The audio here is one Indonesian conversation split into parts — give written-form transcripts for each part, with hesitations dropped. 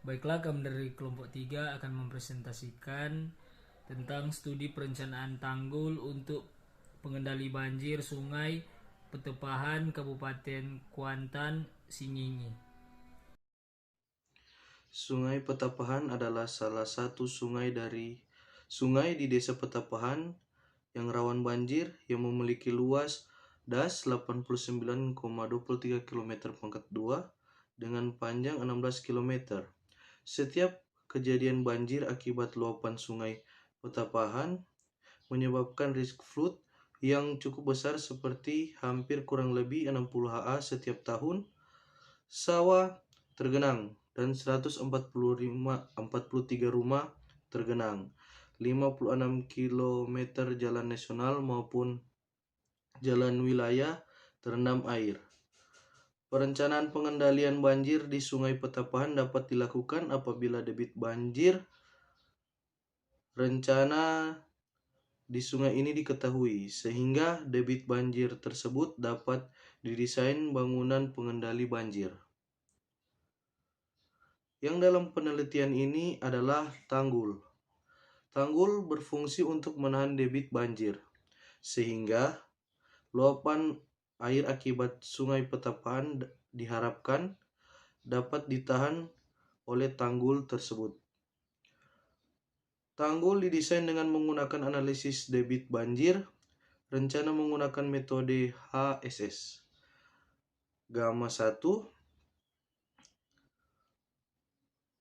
Baiklah, kami dari kelompok 3 akan mempresentasikan tentang studi perencanaan tanggul untuk pengendali banjir sungai Petepahan Kabupaten Kuantan, Singingi. Sungai Petapahan adalah salah satu sungai di Desa Petapahan yang rawan banjir yang memiliki luas das 89,23 km pangkat 2 dengan panjang 16 km. Setiap kejadian banjir akibat luapan Sungai Petapahan menyebabkan risk flood yang cukup besar seperti hampir kurang lebih 60 ha setiap tahun, sawah tergenang dan 143 rumah tergenang, 56 km jalan nasional maupun jalan wilayah terendam air. Perencanaan pengendalian banjir di Sungai Petapahan dapat dilakukan apabila debit banjir rencana di sungai ini diketahui, sehingga debit banjir tersebut dapat didesain bangunan pengendali banjir. Yang dalam penelitian ini adalah tanggul. Tanggul berfungsi untuk menahan debit banjir, sehingga luapan air akibat Sungai Petapahan diharapkan dapat ditahan oleh tanggul tersebut. Tanggul didesain dengan menggunakan analisis debit banjir, rencana menggunakan metode HSS. Gamma 1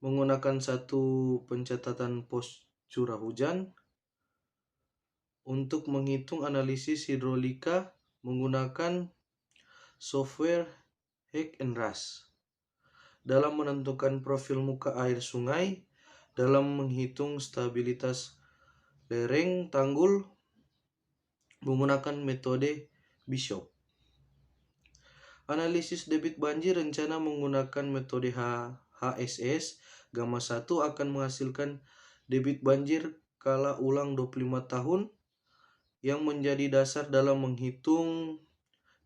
menggunakan satu pencatatan pos curah hujan. Untuk menghitung analisis hidrolika menggunakan software Heck and Rush. Dalam menentukan profil muka air sungai, dalam menghitung stabilitas lereng tanggul menggunakan metode Bishop. Analisis debit banjir rencana menggunakan metode HSS. Gamma 1 akan menghasilkan debit banjir skala ulang 25 tahun yang menjadi dasar dalam menghitung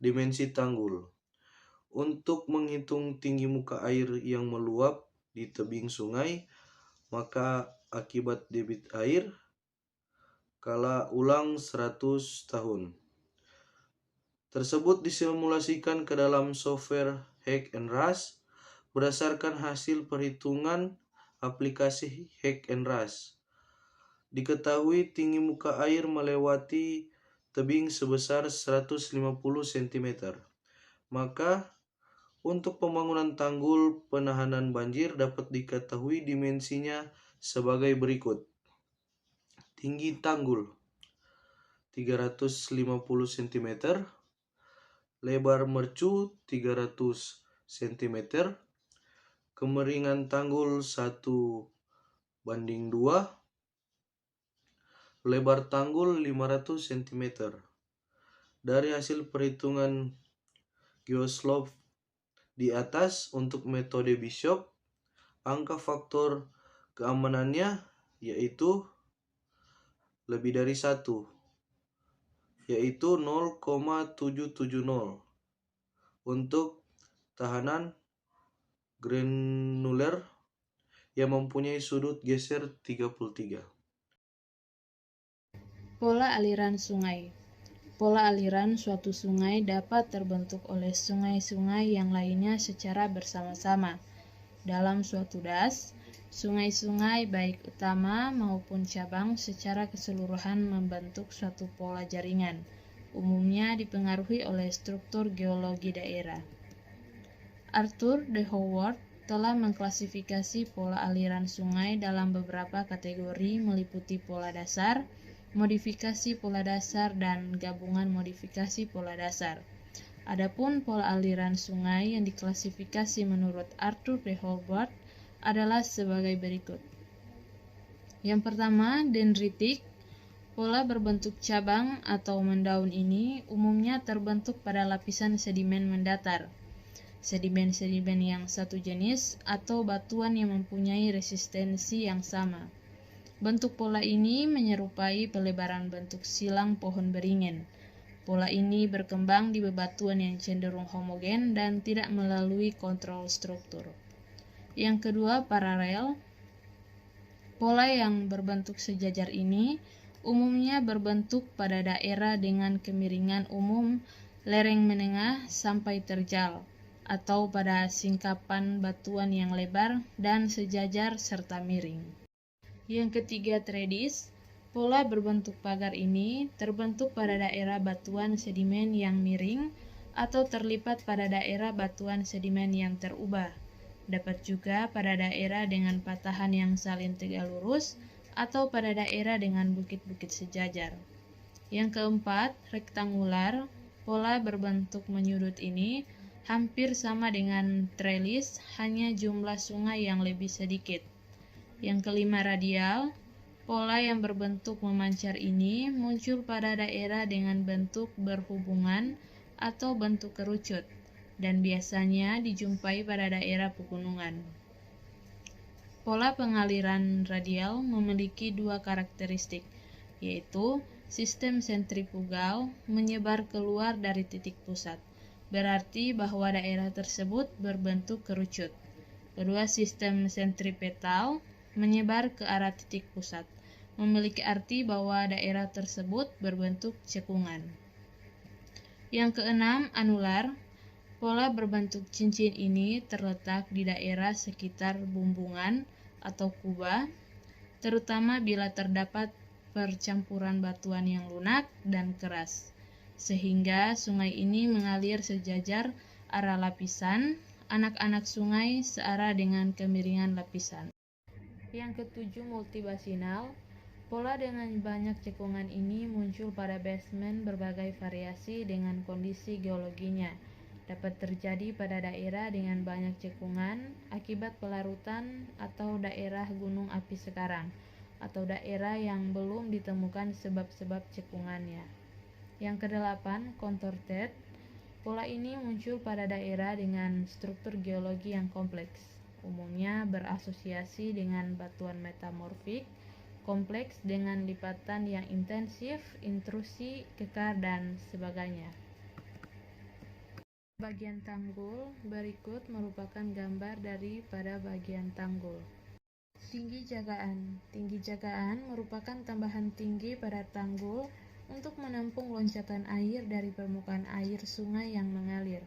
dimensi tanggul. Untuk menghitung tinggi muka air yang meluap di tebing sungai, maka akibat debit air skala ulang 100 tahun tersebut disimulasikan ke dalam software Heck and Rush berdasarkan hasil perhitungan aplikasi Heck and Rush. Diketahui tinggi muka air melewati tebing sebesar 150 cm. Maka untuk pembangunan tanggul penahanan banjir dapat diketahui dimensinya sebagai berikut. Tinggi tanggul 350 cm, lebar mercu 300 cm, kemiringan tanggul 1:2, lebar tanggul 500 cm. Dari hasil perhitungan geoslope di atas untuk metode Bishop, angka faktor keamanannya yaitu lebih dari 1, yaitu 0,770 untuk tahanan granuler yang mempunyai sudut geser 33. Pola aliran sungai. Pola aliran suatu sungai dapat terbentuk oleh sungai-sungai yang lainnya secara bersama-sama. Dalam suatu das, sungai-sungai baik utama maupun cabang secara keseluruhan membentuk suatu pola jaringan, umumnya dipengaruhi oleh struktur geologi daerah. Arthur D. Howard telah mengklasifikasi pola aliran sungai dalam beberapa kategori meliputi pola dasar, modifikasi pola dasar, dan gabungan modifikasi pola dasar. Adapun pola aliran sungai yang diklasifikasi menurut Arthur D. Howard adalah sebagai berikut. Yang pertama, dendritik. Pola berbentuk cabang atau mendaun ini umumnya terbentuk pada lapisan sedimen mendatar. Sedimen-sedimen yang satu jenis atau batuan yang mempunyai resistensi yang sama. Bentuk pola ini menyerupai pelebaran bentuk silang pohon beringin. Pola ini berkembang di bebatuan yang cenderung homogen dan tidak melalui kontrol struktur. Yang kedua, paralel. Pola yang berbentuk sejajar ini umumnya berbentuk pada daerah dengan kemiringan umum lereng menengah sampai terjal, atau pada singkapan batuan yang lebar dan sejajar serta miring. Yang ketiga, treadis. Pola berbentuk pagar ini terbentuk pada daerah batuan sedimen yang miring atau terlipat pada daerah batuan sedimen yang terubah. Dapat juga pada daerah dengan patahan yang saling tegak lurus atau pada daerah dengan bukit-bukit sejajar. Yang keempat, rektangular. Pola berbentuk menyudut ini hampir sama dengan trellis, hanya jumlah sungai yang lebih sedikit. Yang kelima, radial. Pola yang berbentuk memancar ini muncul pada daerah dengan bentuk berhubungan atau bentuk kerucut, dan biasanya dijumpai pada daerah pegunungan. Pola pengaliran radial memiliki dua karakteristik, yaitu sistem sentrifugal menyebar keluar dari titik pusat, berarti bahwa daerah tersebut berbentuk kerucut. Kedua, sistem sentripetal menyebar ke arah titik pusat, memiliki arti bahwa daerah tersebut berbentuk cekungan. Yang keenam, anular. Pola berbentuk cincin ini terletak di daerah sekitar bumbungan atau kubah, terutama bila terdapat percampuran batuan yang lunak dan keras, sehingga sungai ini mengalir sejajar arah lapisan, anak-anak sungai searah dengan kemiringan lapisan. Yang ketujuh, multibasinal. Pola dengan banyak cekungan ini muncul pada basement berbagai variasi dengan kondisi geologinya. Dapat terjadi pada daerah dengan banyak cekungan akibat pelarutan atau daerah gunung api sekarang, atau daerah yang belum ditemukan sebab-sebab cekungannya. Yang kedelapan, contorted. Pola ini muncul pada daerah dengan struktur geologi yang kompleks, umumnya berasosiasi dengan batuan metamorfik, kompleks dengan lipatan yang intensif, intrusi, kekar, dan sebagainya. Bagian tanggul berikut merupakan gambar daripada bagian tanggul. Tinggi jagaan. Tinggi jagaan merupakan tambahan tinggi pada tanggul untuk menampung loncatan air dari permukaan air sungai yang mengalir.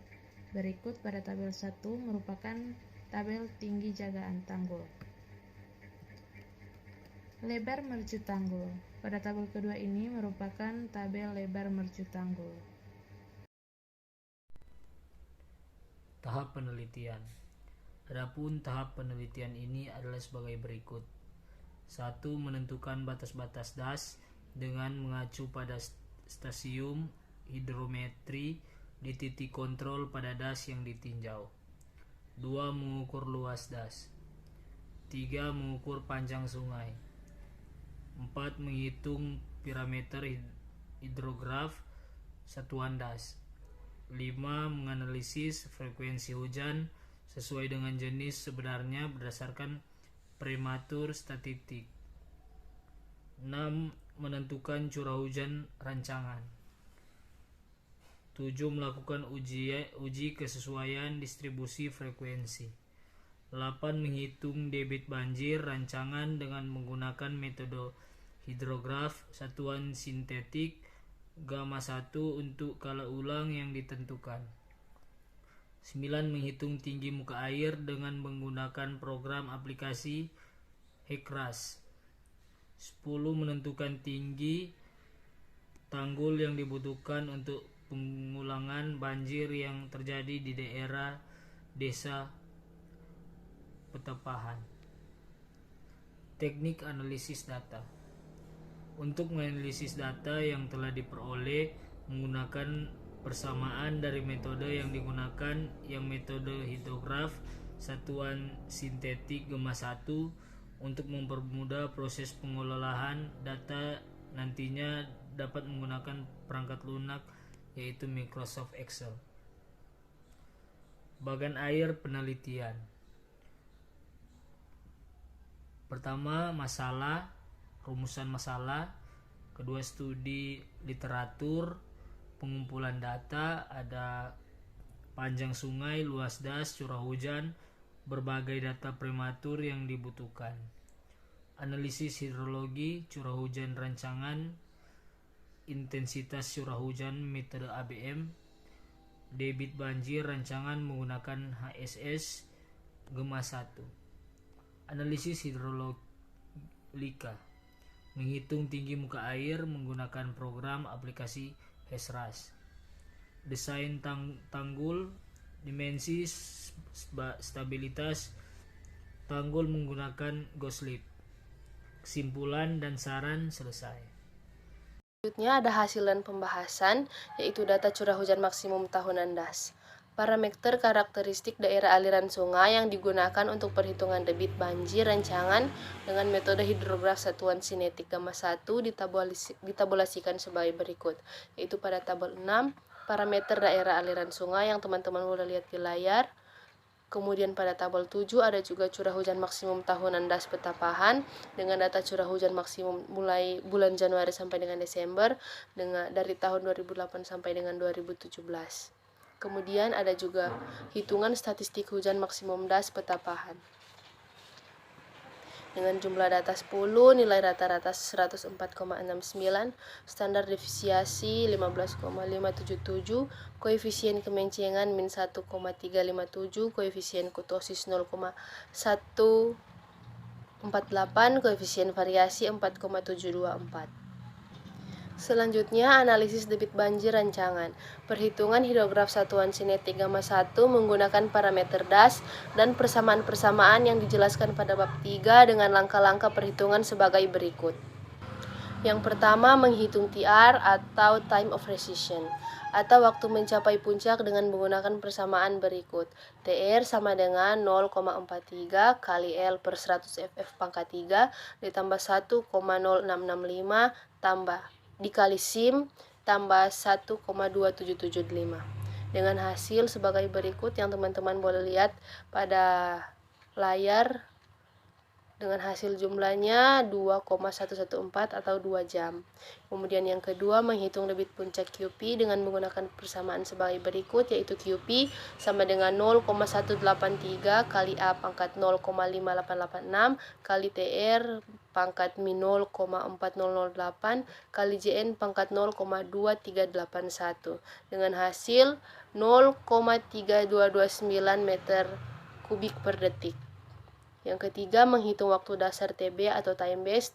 Berikut pada tabel 1 merupakan tabel tinggi jagaan tanggul. Lebar mercu tanggul. Pada tabel kedua ini merupakan tabel lebar mercu tanggul. Tahap penelitian. Adapun tahap penelitian ini adalah sebagai berikut. 1. Menentukan batas-batas das dengan mengacu pada stasiun hidrometri di titik kontrol pada das yang ditinjau. 2. Mengukur luas das. 3. Mengukur panjang sungai. 4. Menghitung parameter hidrograf satuan das. 5. Menganalisis frekuensi hujan sesuai dengan jenis sebenarnya berdasarkan prematur statistik. 6. Menentukan curah hujan rancangan. 7. Melakukan uji kesesuaian distribusi frekuensi. 8. Menghitung debit banjir rancangan dengan menggunakan metode hidrograf satuan sintetik gamma 1 untuk skala ulang yang ditentukan. 9. Menghitung tinggi muka air dengan menggunakan program aplikasi HECRAS. 10. Menentukan tinggi tanggul yang dibutuhkan untuk pengulangan banjir yang terjadi di daerah desa petepahan. Teknik analisis data. Untuk menganalisis data yang telah diperoleh menggunakan persamaan dari metode yang digunakan, yang metode hidrograf satuan sintetik gamma 1 untuk mempermudah proses pengelolaan data nantinya dapat menggunakan perangkat lunak yaitu Microsoft Excel. Bagan air penelitian. Pertama, masalah, rumusan masalah. Kedua, studi literatur, pengumpulan data, ada panjang sungai, luas das, curah hujan, berbagai data prematur yang dibutuhkan. Analisis hidrologi curah hujan rancangan, intensitas curah hujan metode ABM, debit banjir rancangan menggunakan HSS Gema 1. Analisis hidrolika, menghitung tinggi muka air menggunakan program aplikasi HESRAS. Desain tanggul, dimensi stabilitas tanggul menggunakan GOSLIP. Kesimpulan dan saran selesai. Selanjutnya ada hasil dan pembahasan, yaitu data curah hujan maksimum tahunan DAS. Parameter karakteristik daerah aliran sungai yang digunakan untuk perhitungan debit banjir rancangan dengan metode hidrograf satuan sinetik Gama 1 ditabulasikan sebagai berikut, yaitu pada tabel 6, parameter daerah aliran sungai yang teman-teman boleh lihat di layar. Kemudian pada tabel 7 ada juga curah hujan maksimum tahunan DAS Petapahan dengan data curah hujan maksimum mulai bulan Januari sampai dengan Desember dari tahun 2008 sampai dengan 2017. Kemudian ada juga hitungan statistik hujan maksimum DAS Petapahan dengan jumlah data 10, nilai rata-rata 104,69, standar defisiasi 15,577, koefisien kemencengan min 1,357, koefisien kurtosis 0,148, koefisien variasi 4,724. Selanjutnya, analisis debit banjir rancangan. Perhitungan hidrograf satuan sinetik Gama 1 menggunakan parameter DAS dan persamaan-persamaan yang dijelaskan pada bab 3 dengan langkah-langkah perhitungan sebagai berikut. Yang pertama, menghitung TR atau time of precision atau waktu mencapai puncak dengan menggunakan persamaan berikut. TR sama dengan 0,43 kali L per 100 FF pangkat 3 ditambah 1,0665 dikali SIM tambah 1,2775 dengan hasil sebagai berikut yang teman-teman boleh lihat pada layar dengan hasil jumlahnya 2,114 atau 2 jam. Kemudian yang kedua, menghitung debit puncak QP dengan menggunakan persamaan sebagai berikut, yaitu QP sama dengan 0,183 kali A pangkat 0,5886 kali TR pangkat min 0,4008 kali JN pangkat 0,2381 dengan hasil 0,3229 meter kubik per detik. Yang ketiga, menghitung waktu dasar TB atau time base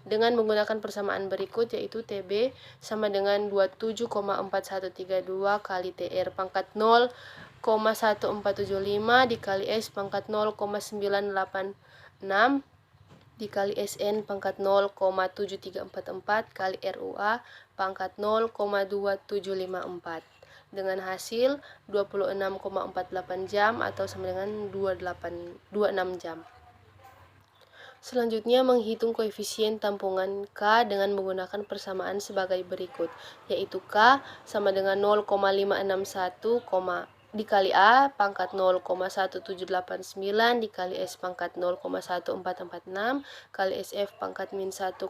dengan menggunakan persamaan berikut, yaitu TB sama dengan 27,4132 kali TR pangkat 0,1475 dikali S pangkat 0,986 dikali SN pangkat 0,7344 kali RUA pangkat 0,2754 dengan hasil 26,48 jam atau sama dengan 26 jam. Selanjutnya, menghitung koefisien tampungan K dengan menggunakan persamaan sebagai berikut, yaitu K sama dengan 0,561, dikali A pangkat 0,1789 dikali S pangkat 0,1446 kali SF pangkat min 1,0897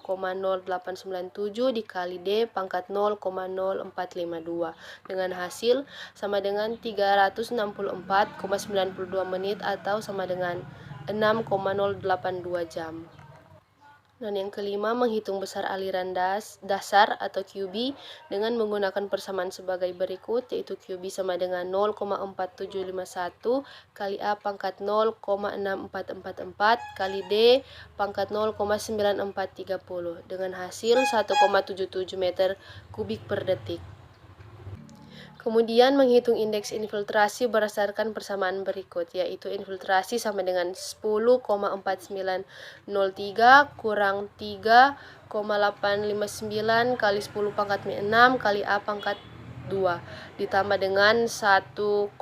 dikali D pangkat 0,0452 dengan hasil sama dengan 364,92 menit atau sama dengan 6,082 jam. Dan yang kelima, menghitung besar aliran dasar atau QB dengan menggunakan persamaan sebagai berikut, yaitu QB sama dengan 0,4751 kali A pangkat 0,6444 kali D pangkat 0,9430 dengan hasil 1,77 meter kubik per detik. Kemudian menghitung indeks infiltrasi berdasarkan persamaan berikut, yaitu infiltrasi sama dengan 10,4903 kurang 3,859 kali 10 pangkat 6 kali A pangkat 2 ditambah dengan 1,6985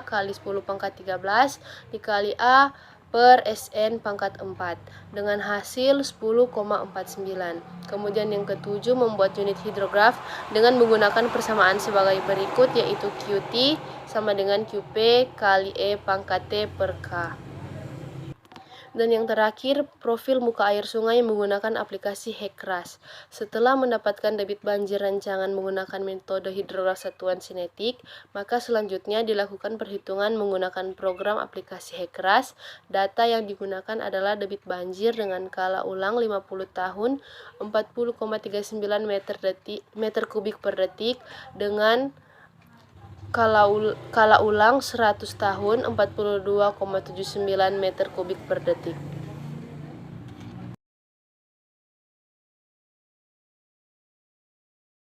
kali 10 pangkat 13 dikali A per SN pangkat 4 dengan hasil 10,49. Kemudian yang ketujuh, membuat unit hidrograf dengan menggunakan persamaan sebagai berikut, yaitu QT sama dengan QP kali E pangkat T per K. Dan yang terakhir, profil muka air sungai menggunakan aplikasi HEKRAS. Setelah mendapatkan debit banjir rancangan menggunakan metode hidrograf satuan sinetik, maka selanjutnya dilakukan perhitungan menggunakan program aplikasi HEKRAS. Data yang digunakan adalah debit banjir dengan kala ulang 50 tahun 40,39 meter kubik per detik dengan kala ulang 100 tahun 42,79 meter kubik per detik.